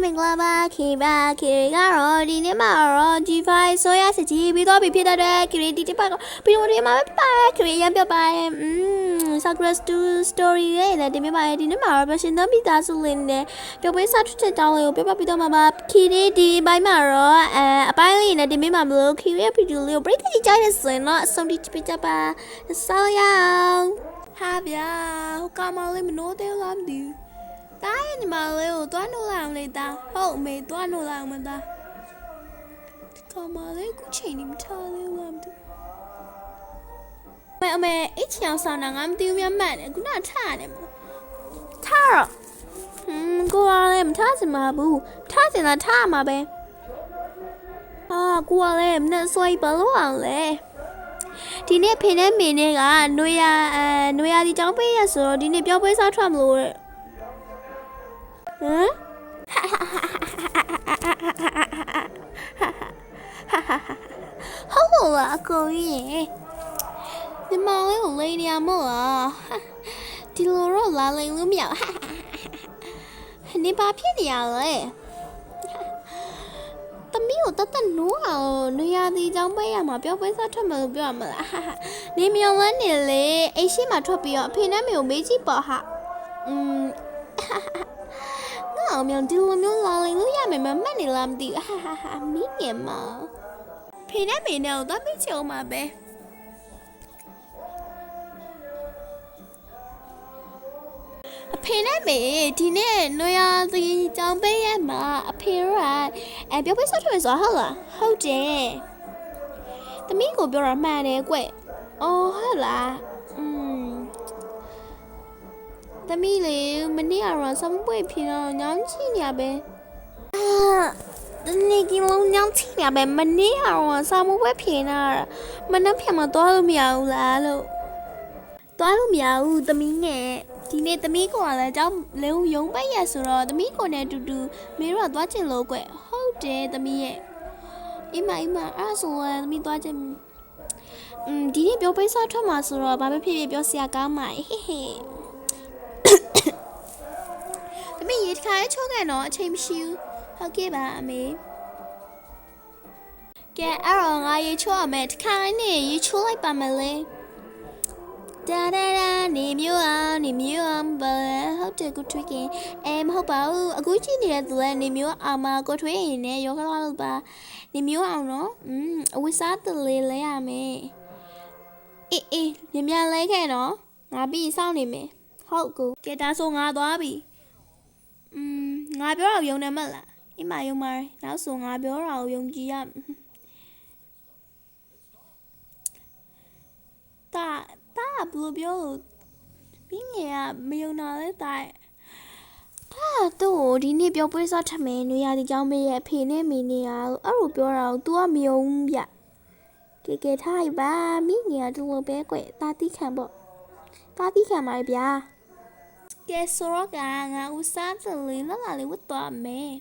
မင်္ဂလာပါခေကတော့ဒီနေ့မှာတော့ G5 ဆိုရစကြီးပြီးတော့ဖြစ်တဲ့ခရီးဒီပါပြီးတော့ဒီမှာပါခရီးရမ်းပြပါတယ်Sakura story ရဲ့ဒီမှာဒီနေ့မှာတော့ရှင်သမီးသားစုလင်းနဲ့ပြောပေးစားထွက်တောင်းလေးကိုပြပြပြီးတော့မှာခရီးဒီဘိုင်းမှာတော့အပိုင်းလေးနဲ့ဒီမှာမလို့ခရီးရဲ့ဗီဒီယိုလေးကို break ကြည့်ကြရဆိုရင်တော့အဆုံးထိပြကြပါဆောင်းရအောင်ဟာဗျာဟိုကမလေးမနိုးသေးလားမသိဘူးတားရင်ဒီမှာလေးကိုတွားနိုးလိုက်အောင်လေတာဟုတ်အမေတွားနိုးလိုက်အောင်မသားကမလေးကိုချိန်နေမထားလေးလားမသိအမေအဲ့ချောင်းဆောင်တာငါမသိဘူးများမှန်တယ်ခုနထားရတယ်မထားတော့ကိုကလည်းမထားစင်ပါဘူးထားစင်လားထားမှာပဲကိုကလည်းမနဲ့ဆွဲပါလို့အောင်လေဒီနေ့ဖေနဲ့မေနဲ့ကနွေရာဒီကျောင်းပေးရဆိုတော့ဒီနေ့ပြောပွဲစားထွက်မလို့တဲ့ဟုတ်လားအကိုကြီးဒီမောင်လေးကိုလိန်နေရမို့လားဒီလိုတော့လာလိန်လို့မရနေပါဖြစ်နေရလဲသမီးကိုတတ်နိုးအောင်နွေရာသီကျောင်းပေးရမှာပြောပွဲစားထွက်မလို့ပြောရမလားနေမြောင်လန်းနေလေအိမ်ရှိမှထွက်ပြီးတော့အဖေနဲ့မေကိုမေးကြည့်ပါဟာငါအောင်မြောင်ဒီလိုမျိုးလာလိန်လို့ရမယ်မမှတ်နေလားမသိဘူးမင်းငယ်မဖေနဲ့မေနဲ့တော့မေးချင်အောင်ပါပဲအဖေနဲ့မေဒီနေ့နွေရာသီကျောင်းပေးရမှာအဖေကပြောပေးစားထွက်ဆိုဟုတ်လားဟုတ်တယ်သမီးကိုပြောတာမှန်တယ်ကွအော်ဟုတ်လားသမီးလေမနေ့ကတော့စမပွေဖြစ်တော့ညောင်းချိနေရပဲနေကင်းလုံးညောင်းချိနေပဲမနေ့ကတော့စမပွေဖြစ်နေတာမနှက်ဖြတ်မသွားလို့မရဘူးလားလို့သွားလို့မရဘူးသမီးငယ်ဒီနေ့သမီးကိုကလည်းကြောင်းလေရုံပိတ်ရဆိုတော့သမီးကိုနဲ့အတူတူမေတို့ကသွားချင်လို့ကွဟုတ်တယ်သမီးရဲ့အိမ်မအဲ့ဆိုရင်သမီးသွားချင်ဒီနေ့ပြောပေးစားထွက်မှာဆိုတော့ဘာပဲဖြစ်ဖြစ်ပြောစရာကောင်းပါဟေးသမီးရေတခါချိုးခဲ့တော့အချိန်မရှိဘူးဟုတ်ကဲ့ပါအမေကဲအဲ့တော့ငါရေချိုးရမယ်တခါနဲ့ရေချိုးလိုက်ပါမလဲဒါနေမျိုးအောင်ဘာဟုတ်တယ်ကိုထွေးခင်မဟုတ်ပါဘူးအခုကြည့်နေတဲ့သူလည်းနေမျိုးအောင်မကိုထွေးရင်လည်းရောခလာလို့ပါနေမျိုးအောင်နော်အဝိစားတလေလဲရမယ်အေးနေမြလဲခဲ့တော့ငါပြီးစောင့်နေမယ်ဟုတ်ကူကဲဒါဆိုငါသွားပြီငါပြောတော့ယုံတယ်မလားအိမ်မယုံပါနောက်ဆိုငါပြောတာကိုယုံကြည်ရတာဘလို့ပြောပြီးငယ်ကမယုံတာလဲတိုက်သူ့ကိုဒီနေ့ပြောပွဲစားထမယ်နွေရာသီကျောင်းမေးရဲ့အဖေနဲ့မေနေရအဲ့လိုပြောတာကို तू ကမယုံဗျကဲထားရပါမိငယ်ကဒီလိုပဲကွတာတိခံပေါ့တာတိခံပါဗျာကဲဆိုတော့ကငါဦးစားစလေးလာလေးဝတ်သွားမယ်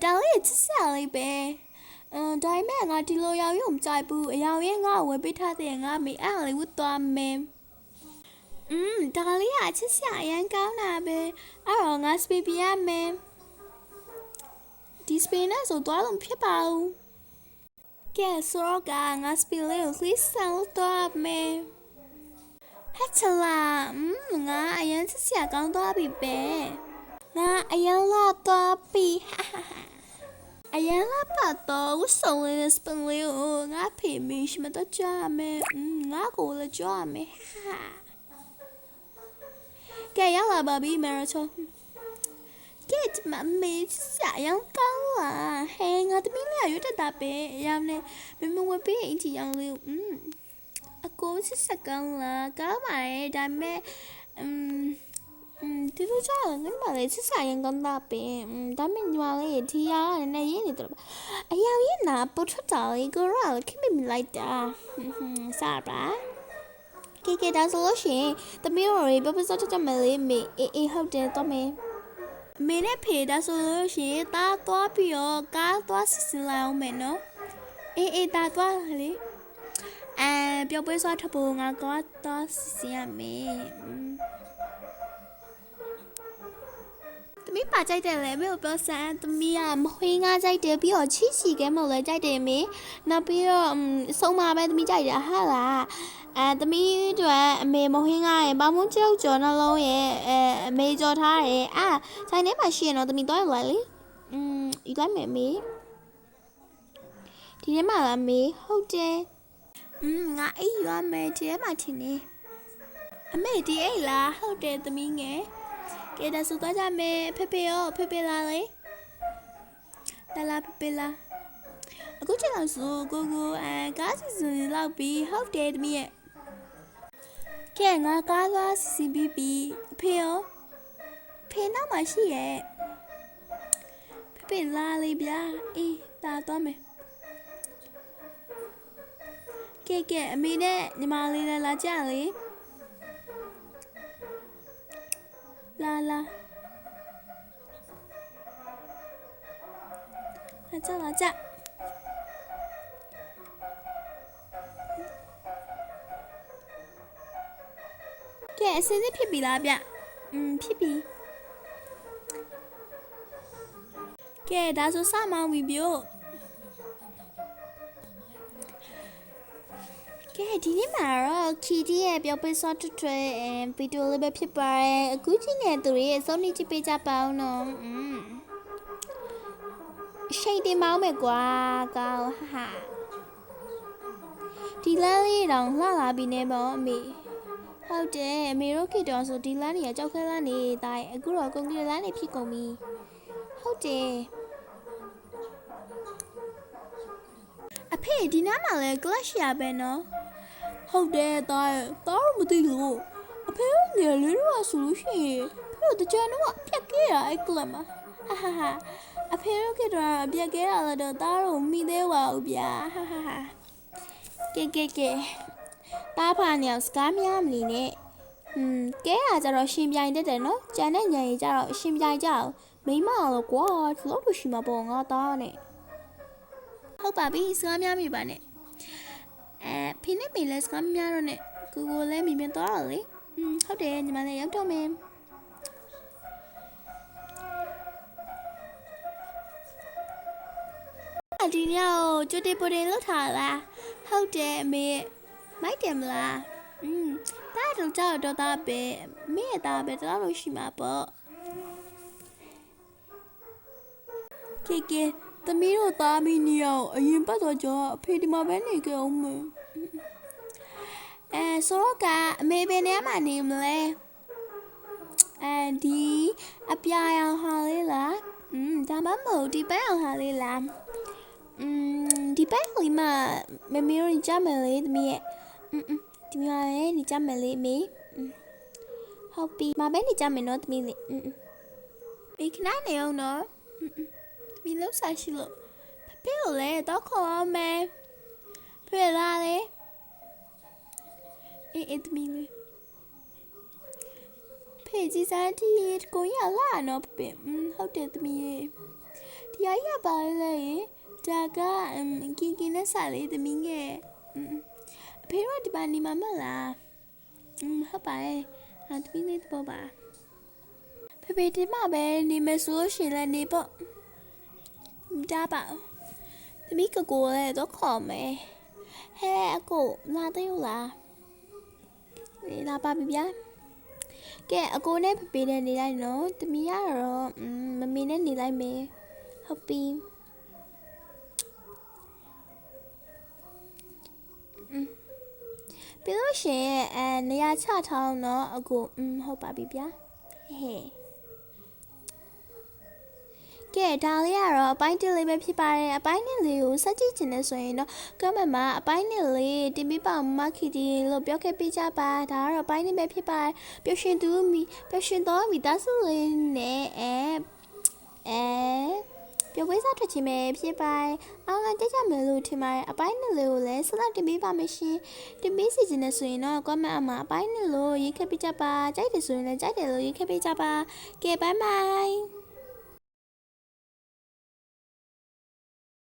ဒါလေးချစ်စရာလေးပဲဒါပေမဲ့ငါဒီလိုရောက်ရုံမကြိုက်ဘူးအယောင်ရဲ့ငါ့ကိုဝယ်ပေးထားတဲ့ငါမေအဲ့လေးဝတ်သွားမယ်ဒါလေးကချစ်စရာအရင်ကောင်းတာပဲအဲ့တော့ငါစပီပြရမယ်ဒီစပီနဲ့ဆိုသွားလို့ဖြစ်ပါဘူးကဲဆိုတော့ကငါစပီလေးကိုခလစ်ဆန်သွားမယ်ဟဲ့ချလာငါအရင်ချစ်စရာကောင်းသွားပြီပဲငါအရင်လာသွားပြီအရင်လာပတ်တော့ဝဆုံလေးစပင်လေးကိုငါဖေမီရှိမတော့ကြမယ်ငါကိုလည်းကြမယ်ကဲရောက်လာပါပြီမာရာချိုကဲမမေးစားရောင်းကောင်းလာဟဲငါတမီးလေးရွတ်တာပဲအရောင်နဲ့မဝပေးအင်ချီအောင်လေးအကိုစစ်စကောင်းလာကောင်းပါရဲ့ဒါပေမဲ့ဒီလိုကြောင့်ငါမလေးစစ်စားရင်ကောင်းတာပဲဒါပေမဲ့ညီမလေးဒီရနဲ့ရင်းနေတော့အရောင်ရင်းနာပုတ်ထွက်တာလေးကိုရခင်မလိုက်တာစားပါကဲဒါဆိုလို့ရှိရင်တမီးတို့ရေပြောပြစချင်မယ်လေမေအေးဟုတ်တယ်တော့မေမေနဲ့ဖေဒါဆိုလို့ရှိရင်တားသွားပြီးတော့ကားသွားစစ်စစ်လိုက်အောင်မယ်နော်အေးတားသွားလေပြောပြစထဖို့ငါကတော့စစ်စစ်ရမယ်တ သမီးပါကြိုက်တယ်လေမေကိုပြောစမ်းသမီးကမဟွေးငါကြိုက်တယ်ပြီးတော့ချီချီကဲမဟုတ်လဲကြိုက်တယ်မေနောက်ပြီးတော့ဆုံးမပဲသမီးကြိုက်တာဟာလားသမီးတို့အမေမဟွေးငါရဲ့ပေါင်းမုံကျုပ်ကျော်နှလုံးရဲ့အမေကြော်ထားတယ်ဆိုင်ထဲမှာရှိရင်တော့သမီးတော့လိုက်လေယူလိုက်မယ်မေဒီထဲမှာလားမေဟုတ်တယ်ငါအိပ်ရွာမယ်ဒီထဲမှာထင်နေအမေဒီအိတ်လားဟုတ်တယ်သမီးငယ်ကဲဒါဆိုတော့ကြမယ်ဖေရောဖေလာလေလာဖေလာအခုချိန်လောက်ဆိုကိုကားစီစဉ်လောက်ပြီးဟုတ်တယ်သမီးရဲ့ကဲငါကားသွားစီစဉ်ပြီးဖေရောဖေနောက်မှာရှိရဲ့ဖေလာလေဗျာအေးလာတော့မယ်ကဲအမေနဲ့ညီမလေးလည်းလာကြလေလာလာကြကဲအစင်းစစ်ဖြစ်ပြီလားဗျဖြစ်ပြီကဲဒါဆိုစမောင်းပြီဗျို့ကဲဒီနေ့မှာတော့ခီတီရဲ့ပြောပြစောထွဲဗီဒီယိုလေးပဲဖြစ်ပါတယ်အခုချိန်နဲ့သူရဲ့အစုံနေကြည့်ပေးကြပါဦးနော်ရှိတ်တင်မောင်းမယ်ကွာကောင်းဟာဒီလမ်းလေးတောင်လှလာပြီနေပေါ့အမေဟုတ်တယ်အမေတို့ခေတ္တဆိုဒီလမ်းကြီးကကြောက်ခဲလမ်းနေတိုင်းအခုတော့ကွန်ကရစ်လမ်းနေဖြစ်ကုန်ပြီဟုတ်တယ်အဖေဒီနားမှာလဲ clash ရပဲနော်ဟုတ်တယ်တော့မသိလို့အဖေကငယ်လေးတော့ဆိုလို့ရှိရင်ဖေတို့တကြံတော့ပြက်ခဲ့ရအဲ့ကလပ်မှာဟာအဖေတို့ကတော့ပြက်ခဲ့ရတော့တားတော့မိသေးပါဘူးဗျာဟာကဲတားဖာနေအောင်စကားများမလီနဲ့ကဲရကြတော့ရှင်ပြိုင်တတ်တယ်နော်ကြံတဲ့ညံကြီးကြတော့ရှင်ပြိုင်ကြအောင်မိမအောင်လို့ကွာဒီလိုလို့ရှိမှာပေါ့ငါတားနဲ့ဟုတ်ပါပြီစကားများမိပါနဲ့ဖိနေမေလက်စကားများတော့နဲ့ကိုလည်းမိမတော့လေဟုတ်တယ်ညီမလည်းရောက်တော့မယ်ဒီညကိုကျွတ်တေပိုတေလောက်ထားလားဟုတ်တယ်အမေမိုက်တယ်မလားတားတော့ကြောက်တော့တာပဲမေ့တာပဲတော့လို့ရှိမှာပေါ့ကဲသမီးတို့သားမီးနေအောင်အရင်ပတ်တော့ကြောအဖေဒီမှာပဲနေကြအောင်မဆိုတော့ကအမေဘယ်နေမှာနေမလဲဒီအပြာရောင်ဟာလေးလားဒါမှမဟုတ်ဒီပန်းအောင်ဟာလေးလားဒီပန်းလေးမှာမမေတို့ကြမယ်လေသမီးရဲ့ဒီမှာလည်းနေကြမယ်လေမေဟုတ်ပြီမပဲနေကြမယ်နော်သမီးလေးဘေးခဏနေအောင်နော်သမီးလို့ဆိုင်ရှိလို့ဖေကိုလည်းတော့ခေါ်အောင်မယ်ဖေလာလေအေးသမီးလေးဖေကြီးစားတီကိုရလာနော်ဖေဟုတ်တယ်သမီးရေဒီအရာပါလေဒါကကင်းနဲ့စားလေသမီးငယ်အဖေတို့ဒီပါနေမှာမလားဟုတ်ပါရဲ့သမီးလေးတော့ပါဖေဒီမှာပဲနေမဆိုးရှင်လည်းနေပေါ့ဒါပါသမီးကိုလည်းတော့ခေါ်မယ်ဟဲ့အကိုလာသေးလားလာပါပြီဗျာကဲအကိုနဲ့ဖေနဲ့နေလိုက်နော်သမီးကတော့မမေနဲ့နေလိုက်မယ်ဟုတ်ပြီပြီးလို့ရှိရင်နေရာချထားအောင်နော်အကိုဟုတ်ပါပြီဗျာဟဲ့ကဲဒါလေးကတော့အပိုင်း1လေးပဲဖြစ်ပါတယ်အပိုင်း2လေးကိုစကြည့်ချင်တယ်ဆိုရင်တော့ comment မှာအပိုင်း2လေးတင်ပြပါမခီတီလို့ပြောခဲ့ပေးကြပါဒါကတော့အပိုင်း2ပဲဖြစ်ပါတယ်ပျော်ရွှင်တော့မိသားစုလေးနဲ့ပျော်ပွဲစားထွက်ခြင်းပဲဖြစ်ပါတယ်အားလုံးကြမယ်လို့ထင်ပါတယ်အပိုင်း2လေးကိုလည်းဆက်လက်တင်ပြပါမယ်ရှင်တင်ပြစီချင်တယ်ဆိုရင်တော့ comment မှာအပိုင်း2လို့ရေးခဲ့ပေးကြပါကြိုက်တယ်ဆိုရင်လည်းကြိုက်တယ်လို့ရေးခဲ့ပေးကြပါကဲ bye bye